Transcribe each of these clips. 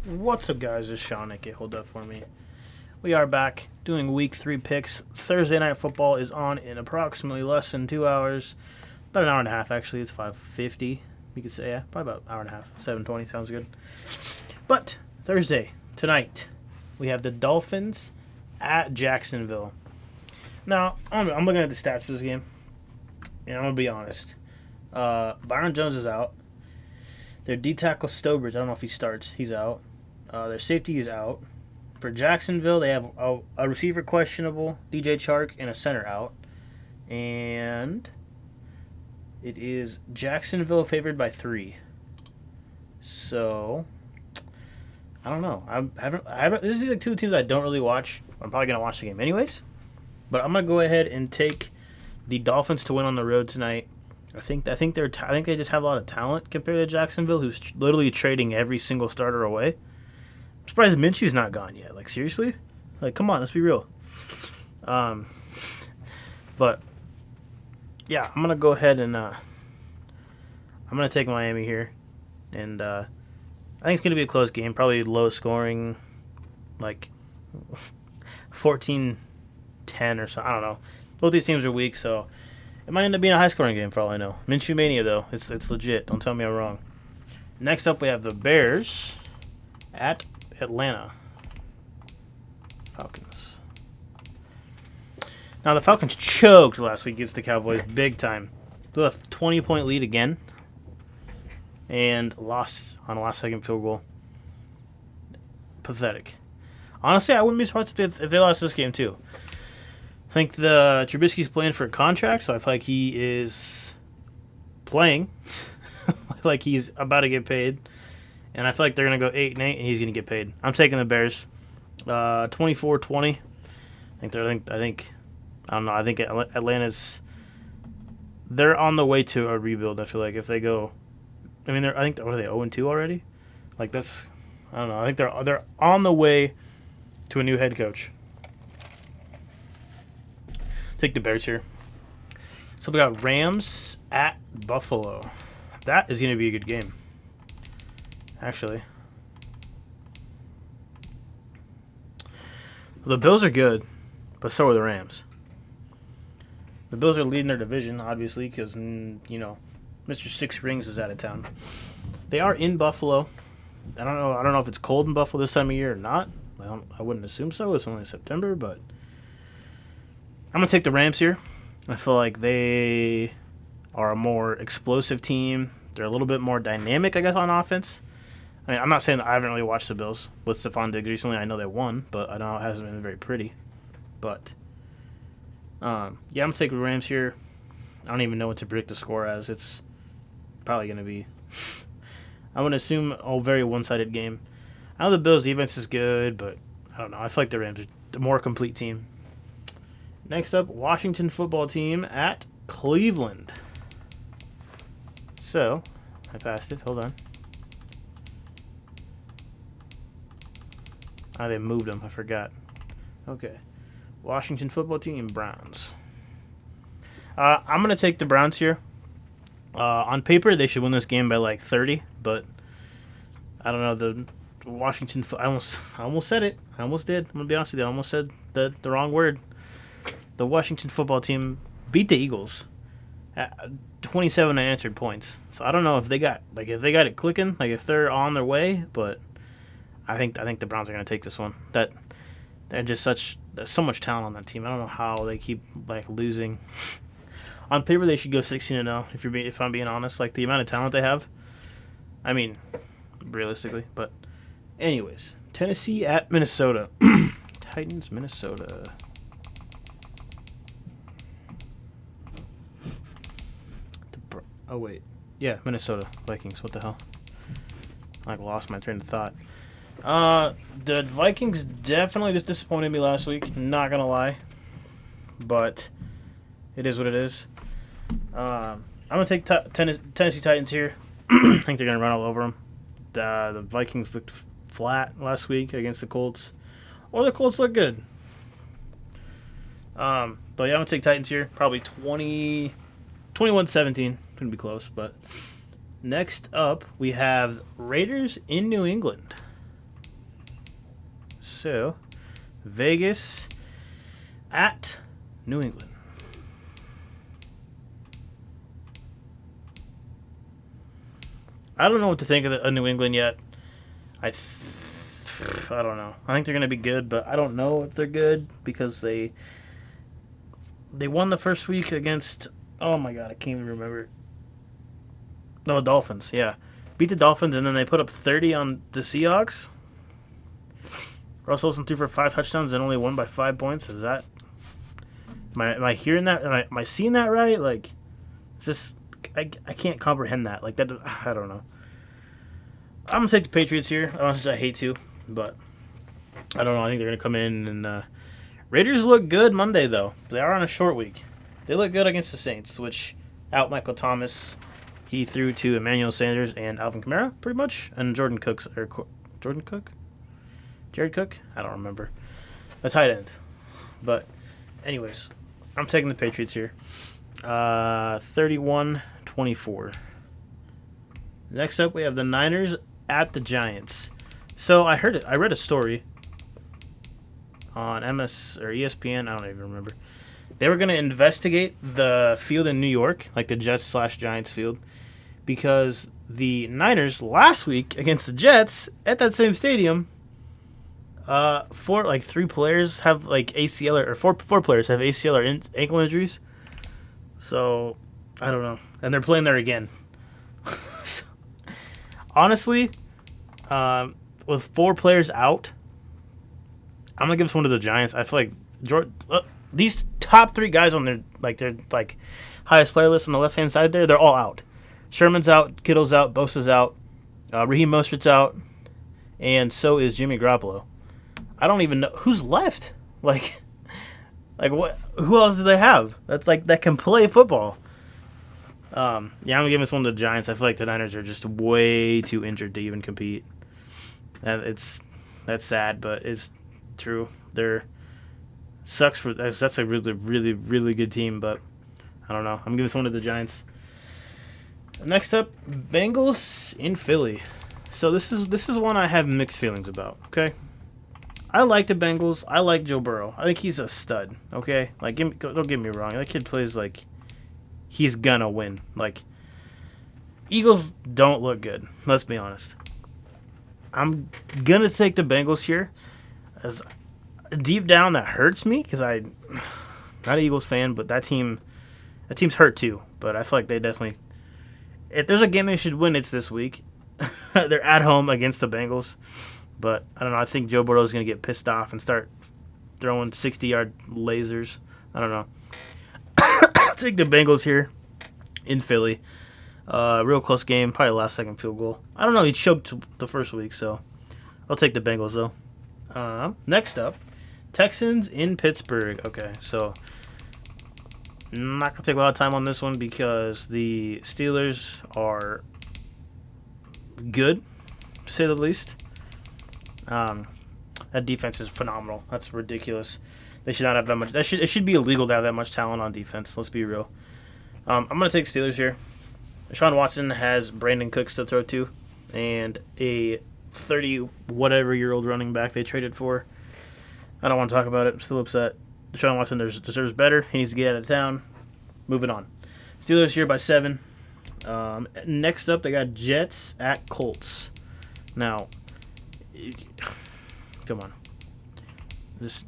What's up, guys? It's Sean. Okay, hold up for me. We are back doing Week 3 picks. Thursday Night Football is on in approximately less than 2 hours. About an hour and a half, actually. It's 5:50. You could say, yeah, probably about an hour and a half. 7:20 sounds good. But Thursday, tonight, we have the Dolphins at Jacksonville. Now, I'm looking at the stats of this game, and I'm going to be honest. Byron Jones is out. Their D-tackle Stobridge, I don't know if he starts. He's out. Their safety is out. For Jacksonville, they have a receiver questionable, DJ Chark, and a center out. And it is Jacksonville favored by 3. So, I don't know. I haven't. This is like two teams I don't really watch. I'm probably gonna watch the game anyways. But I'm gonna go ahead and take the Dolphins to win on the road tonight. I think they just have a lot of talent compared to Jacksonville, who's literally trading every single starter away. I'm surprised Minshew's not gone yet. Like, seriously? Like, come on, let's be real. But yeah, I'm gonna go ahead and I'm gonna take Miami here, and I think it's gonna be a close game, probably low scoring, like 14-10 or so. I don't know. Both these teams are weak, so it might end up being a high-scoring game for all I know. Minshew Mania, though. It's legit. Don't tell me I'm wrong. Next up, we have the Bears at Atlanta Falcons. Now, the Falcons choked last week against the Cowboys big time. Blew a 20-point lead again and lost on a last-second field goal. Pathetic. Honestly, I wouldn't be surprised if they lost this game, too. I think Trubisky's playing for a contract, so I feel like he is playing like he's about to get paid, and I feel like they're gonna go 8-8, and he's gonna get paid. I'm taking the Bears, 24-20. I don't know. I think they're on the way to a rebuild. I feel like if they go, I think are they 0-2 already? Like I don't know. I think they're on the way to a new head coach. Take the Bears here. So we got Rams at Buffalo. That is going to be a good game, actually. The Bills are good, but so are the Rams. The Bills are leading their division, obviously, because, Mr. Six Rings is out of town. They are in Buffalo. I don't know if it's cold in Buffalo this time of year or not. I wouldn't assume so. It's only September, but I'm going to take the Rams here. I feel like they are a more explosive team. They're a little bit more dynamic, I guess, on offense. I mean, I'm not saying that I haven't really watched the Bills with Stephon Diggs recently. I know they won, but I know it hasn't been very pretty. But, I'm going to take the Rams here. I don't even know what to predict the score as. It's probably going to be, I'm going to assume, a very one-sided game. I know the Bills' defense is good, but I don't know. I feel like the Rams are the more complete team. Next up, Washington football team at Cleveland. So, I passed it. Hold on. They moved them. I forgot. Okay. Washington football team, Browns. I'm going to take the Browns here. On paper, they should win this game by like 30, but I don't know. The Washington I almost said it. I almost did. I'm going to be honest with you. I almost said the wrong word. The Washington football team beat the Eagles at 27 unanswered points. So I don't know if they got it clicking, like if they're on their way, but I think the Browns are going to take this one. There's so much talent on that team. I don't know how they keep like losing. On paper they should go 16-0 if I'm being honest, like the amount of talent they have. I mean, realistically, but anyways, Tennessee at Minnesota. Titans, Minnesota. Oh, wait. Yeah, Minnesota Vikings. What the hell? I lost my train of thought. The Vikings definitely just disappointed me last week. Not going to lie. But it is what it is. I'm going to take Tennessee Titans here. I think they're going to run all over them. The Vikings looked flat last week against the Colts. Or the Colts look good. But yeah, I'm going to take Titans here. Probably 21-17. Couldn't be close, but next up we have Raiders in New England. So, Vegas at New England. I don't know what to think of New England yet. I don't know. I think they're going to be good, but I don't know if they're good because they won the first week against, oh my god, I can't even remember. No, Dolphins, yeah. Beat the Dolphins, and then they put up 30 on the Seahawks. Russell Wilson threw for 5 touchdowns and only won by 5 points. Is that... Am I hearing that? Am I seeing that right? Like, it's just... I can't comprehend that. Like, that... I don't know. I'm going to take the Patriots here. Honestly, I hate to, but... I don't know. I think they're going to come in and... Raiders look good Monday, though. They are on a short week. They look good against the Saints, which... Out Michael Thomas... He threw to Emmanuel Sanders and Alvin Kamara, pretty much, and Jared Cook? I don't remember. A tight end. But, anyways, I'm taking the Patriots here. 31-24. Next up, we have the Niners at the Giants. So I read a story on MS or ESPN. I don't even remember. They were going to investigate the field in New York, like the Jets/Giants field, because the Niners last week against the Jets at that same stadium, 3 players have like ACL or four players have ACL or ankle injuries. So I don't know, and they're playing there again. So, honestly, with 4 players out, I'm gonna give this one to the Giants. I feel like these top 3 guys on their highest player list on the left hand side there, they're all out. Sherman's out, Kittle's out, Bosa's out, Raheem Mostert's out, and so is Jimmy Garoppolo. I don't even know who's left. Like what? Who else do they have? That can play football. I'm gonna give this one to the Giants. I feel like the Niners are just way too injured to even compete. That's sad, but it's true. That's a really, really, really good team, but I don't know. I'm giving this one to the Giants. Next up, Bengals in Philly. So this is one I have mixed feelings about. Okay, I like the Bengals. I like Joe Burrow. I think he's a stud. Okay, don't get me wrong. That kid plays like he's gonna win. Like, Eagles don't look good. Let's be honest. I'm gonna take the Bengals here. As deep down, that hurts me because I'm not an Eagles fan, but that team's hurt too. But I feel like they definitely. If there's a game they should win, it's this week. They're at home against the Bengals. But, I don't know, I think Joe Burrow is going to get pissed off and start throwing 60-yard lasers. I don't know. I'll take the Bengals here in Philly. Real close game, probably last-second field goal. I don't know, he choked the first week, so I'll take the Bengals, though. Next up, Texans in Pittsburgh. Okay, so I'm not going to take a lot of time on this one because the Steelers are good, to say the least. That defense is phenomenal. That's ridiculous. They should not have that much. It should be illegal to have that much talent on defense. Let's be real. I'm going to take Steelers here. Deshaun Watson has Brandon Cooks to throw to and a 30-whatever-year-old running back they traded for. I don't want to talk about it. I'm still upset. Deshaun Watson deserves better. He needs to get out of town. Moving on. Steelers here by 7. Next up, they got Jets at Colts. Now, come on.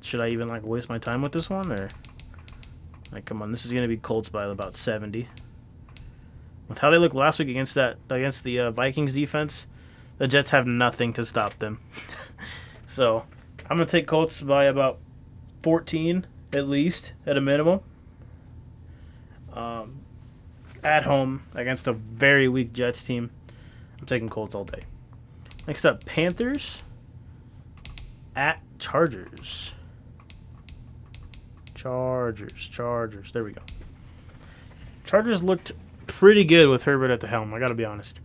Should I even waste my time with this one, or come on? This is gonna be Colts by about 70. With how they looked last week against the Vikings defense, the Jets have nothing to stop them. So I'm gonna take Colts by about 14 at least, at a minimum. At home against a very weak Jets team, I'm taking Colts all day. Next up, Panthers at Chargers. Chargers. There we go. Chargers looked pretty good with Herbert at the helm, I gotta be honest.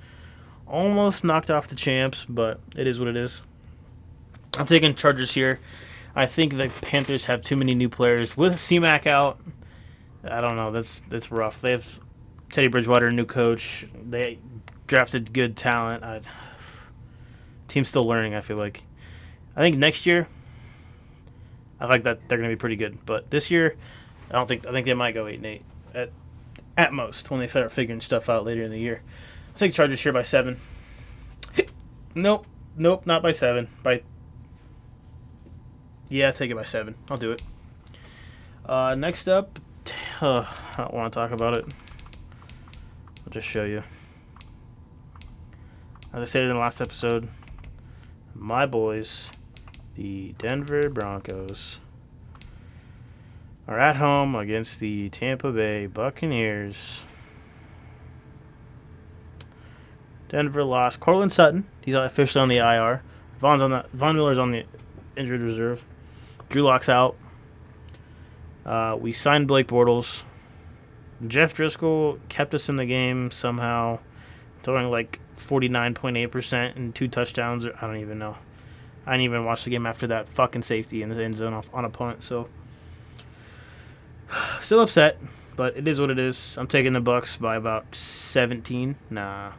Almost knocked off the champs, but it is what it is. I'm taking Chargers here. I think the Panthers have too many new players. With C-Mac out, I don't know. That's rough. They have Teddy Bridgewater, new coach. They drafted good talent. Team's still learning, I feel like. I think next year I like that they're going to be pretty good. But this year, I think they might go 8-8 at most when they start figuring stuff out later in the year. I'll take Chargers here by 7. Nope, not by 7. Yeah, take it by 7. I'll do it. Next up, I don't want to talk about it. I'll just show you. As I said in the last episode, my boys, the Denver Broncos, are at home against the Tampa Bay Buccaneers. Denver lost Cortland Sutton. He's officially on the IR. Von Miller's on the injured reserve. Drew Lock's out. We signed Blake Bortles. Jeff Driscoll kept us in the game somehow, throwing like 49.8% and 2 touchdowns. I don't even know. I didn't even watch the game after that fucking safety in the end zone on a punt. So, still upset, but it is what it is. I'm taking the Bucs by about 17. Nah.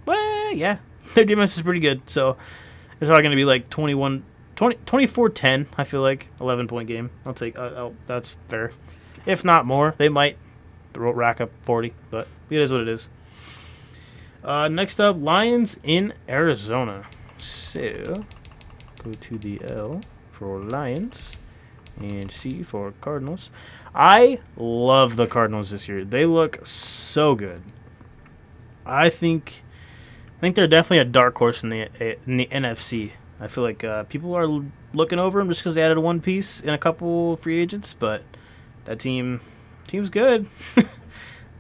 Well, yeah. Their defense is pretty good. So, it's probably going to be like 24-10, I feel like. 11-point game. I'll take that's fair. If not more, they might rack up 40, but it is what it is. Next up, Lions in Arizona. So, go to the L for Lions and C for Cardinals. I love the Cardinals this year. They look so good. I think they're definitely a dark horse in the NFC. I feel like people are looking over them just because they added one piece and a couple free agents, but that team's good.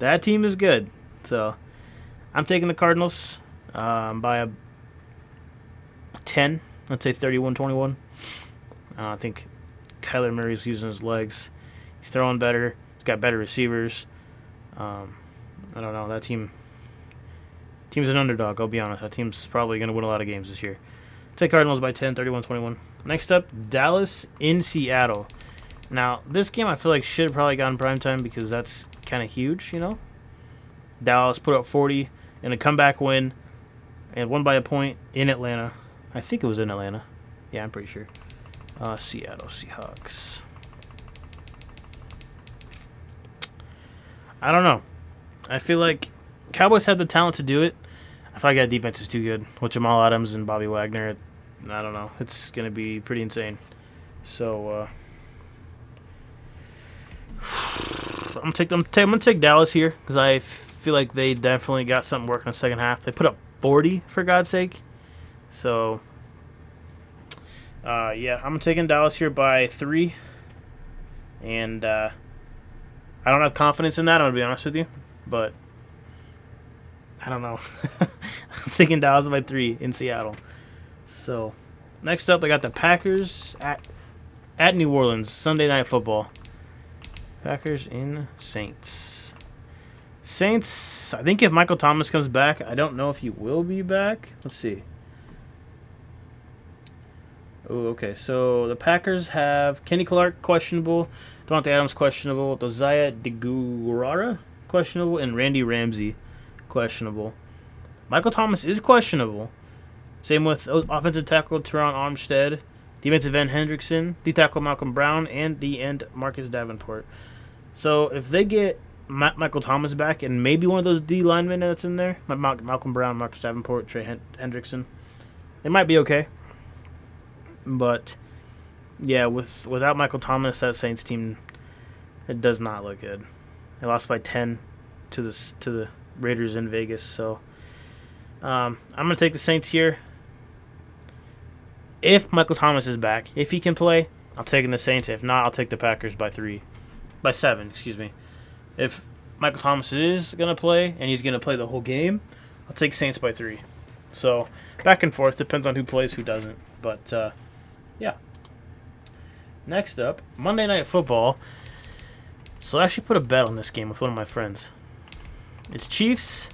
That team is good. So I'm taking the Cardinals by a 10. Let's say 31-21. I think Kyler Murray's using his legs. He's throwing better. He's got better receivers. I don't know. That team's an underdog, I'll be honest. That team's probably going to win a lot of games this year. Take Cardinals by 10, 31-21. Next up, Dallas in Seattle. Now, this game I feel like should have probably gotten primetime because that's kind of huge, you know? Dallas put up 40 in a comeback win and won by a point in Atlanta. I think it was in Atlanta. Yeah, I'm pretty sure. Seattle Seahawks. I don't know. I feel like Cowboys have the talent to do it. I feel like that defense is too good with Jamal Adams and Bobby Wagner. I don't know. It's going to be pretty insane. So, I'm gonna take Dallas here because I feel like they definitely got something working in the second half. They put up 40 for God's sake. So, yeah, I'm taking Dallas here by 3, and I don't have confidence in that. I'm gonna be honest with you, but I don't know. I'm taking Dallas by 3 in Seattle. So, next up, I got the Packers at New Orleans, Sunday Night Football. Packers in Saints. Saints, I think if Michael Thomas comes back, I don't know if he will be back. Let's see. Oh, okay. So, the Packers have Kenny Clark, questionable. Devontae Adams, questionable. Josiah DeGuara, questionable. And Randy Ramsey, questionable. Michael Thomas is questionable. Same with offensive tackle Teron Armstead, defensive end Hendrickson, D-tackle Malcolm Brown, and D-end Marcus Davenport. So if they get Michael Thomas back and maybe one of those D linemen that's in there, Malcolm Brown, Marcus Davenport, Trey Hendrickson, they might be okay. But yeah, without Michael Thomas, that Saints team, it does not look good. They lost by 10 to the Raiders in Vegas. So I'm gonna take the Saints here. If Michael Thomas is back, if he can play, I'm taking the Saints. If not, I'll take the Packers by 7. Excuse me. If Michael Thomas is gonna play and he's gonna play the whole game, I'll take Saints by 3. So back and forth, depends on who plays, who doesn't. But yeah. Next up, Monday Night Football. So I actually put a bet on this game with one of my friends. It's Chiefs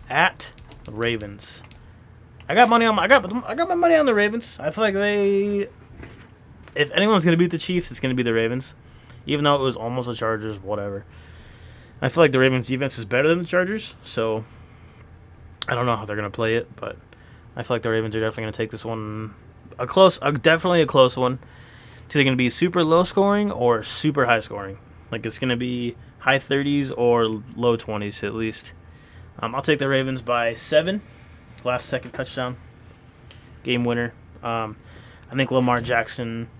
at Ravens. I got my money on the Ravens. I feel like if anyone's gonna beat the Chiefs, it's gonna be the Ravens. Even though it was almost the Chargers, whatever. I feel like the Ravens defense is better than the Chargers, so I don't know how they're gonna play it, but I feel like the Ravens are definitely gonna take this one definitely a close one. It's either going to be super low scoring or super high scoring. Like it's going to be high 30s or low 20s at least. I'll take the Ravens by 7. Last second touchdown. Game winner. I think Lamar Jackson,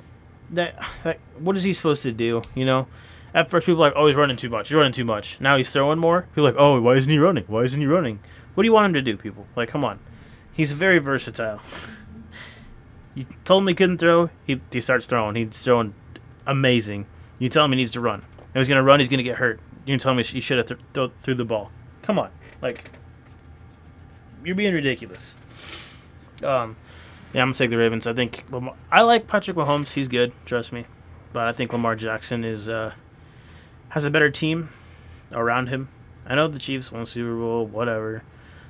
that what is he supposed to do? You know, at first people are like, oh, he's running too much. He's running too much. Now he's throwing more. People are like, oh, why isn't he running? Why isn't he running? What do you want him to do, people? Like, come on. He's very versatile. You told him he couldn't throw. He starts throwing. He's throwing amazing. You tell him he needs to run. And he's going to run. He's going to get hurt. You tell him he should have threw the ball. Come on. Like, you're being ridiculous. Yeah, I'm going to take the Ravens. I think I like Patrick Mahomes. He's good. Trust me. But I think Lamar Jackson has a better team around him. I know the Chiefs won Super Bowl, whatever.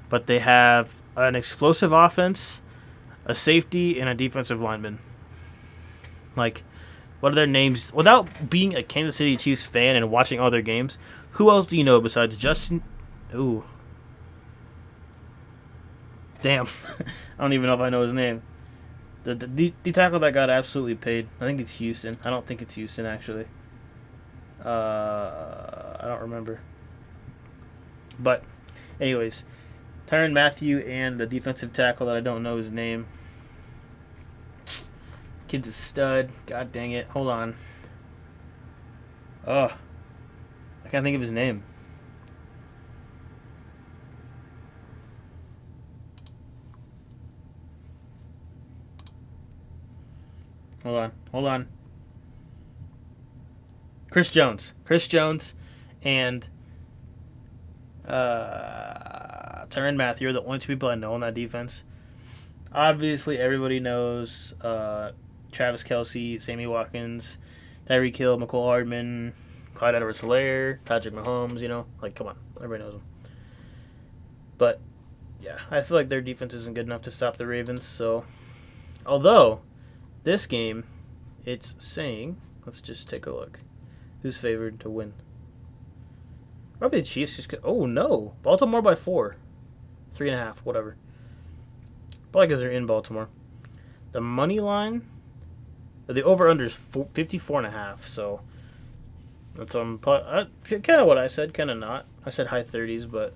But they have an explosive offense, a safety, and a defensive lineman. Like, what are their names? Without being a Kansas City Chiefs fan and watching all their games, who else do you know besides Justin? Ooh. Damn. I don't even know if I know his name. The tackle that got absolutely paid. I think it's Houston. I don't think it's Houston, actually. I don't remember. But, anyways, Tyrann Mathieu and the defensive tackle that I don't know his name. Kid's a stud. God dang it. Hold on. Oh. I can't think of his name. Hold on. Chris Jones and Tyrann Mathieu are the only 2 people I know on that defense. Obviously, everybody knows Travis Kelce, Sammy Watkins, Tyreek Hill, McCole Hardman, Clyde Edwards-Helaire, Patrick Mahomes. You know, like, come on, everybody knows them. But yeah, I feel like their defense isn't good enough to stop the Ravens. So, although this game, it's saying, let's just take a look. Who's favored to win? Probably the Chiefs. Oh, no. Baltimore by 4. 3.5, whatever. Probably because they're in Baltimore. The money line, the over-under is 54.5, so that's kind of what I said, kind of not. I said high 30s, but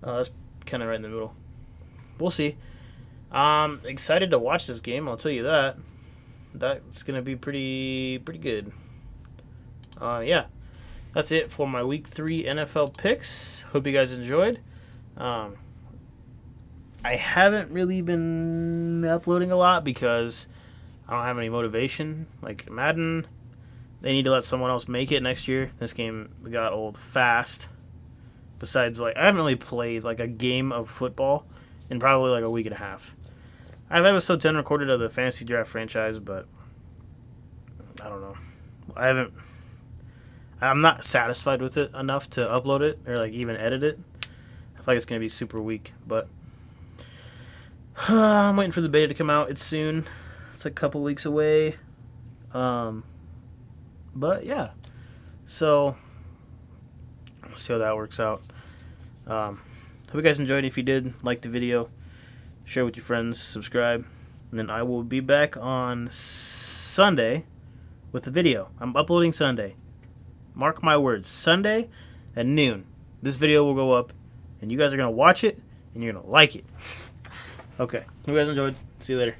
that's kind of right in the middle. We'll see. I'm excited to watch this game, I'll tell you that. That's going to be pretty good. Yeah, that's it for my Week 3 NFL picks. Hope you guys enjoyed. I haven't really been uploading a lot because I don't have any motivation. Like Madden, they need to let someone else make it next year. This game got old fast. Besides, like, I haven't really played like a game of football in probably like a week and a half. I have episode 10 recorded of the Fantasy Draft franchise, but I don't know. I'm not satisfied with it enough to upload it or like even edit it. I feel like it's going to be super weak, but I'm waiting for the beta to come out. It's soon. It's like a couple weeks away. But yeah. So we'll see how that works out. Hope you guys enjoyed. If you did, like the video, share with your friends, subscribe, and then I will be back on Sunday with the video. I'm uploading Sunday. Mark my words, Sunday at noon. This video will go up, and you guys are going to watch it, and you're going to like it. Okay. Hope you guys enjoyed. See you later.